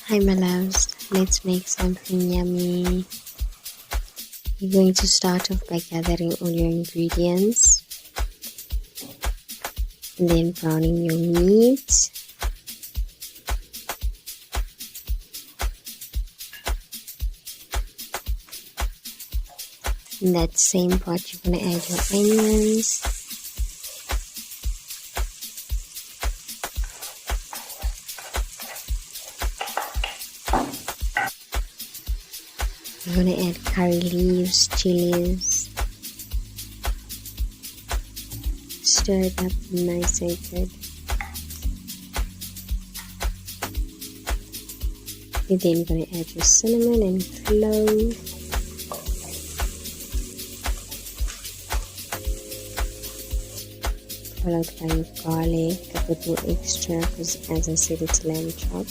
Hi my loves, let's make something yummy. You're going to start off by gathering all your ingredients and then browning your meat. In that same pot you're going to add your onions, you're going to add curry leaves, chilies, stir it up nice and good. You're then going to add your cinnamon and clove, followed by your garlic, a bit more extra because as I said it's lamb chop.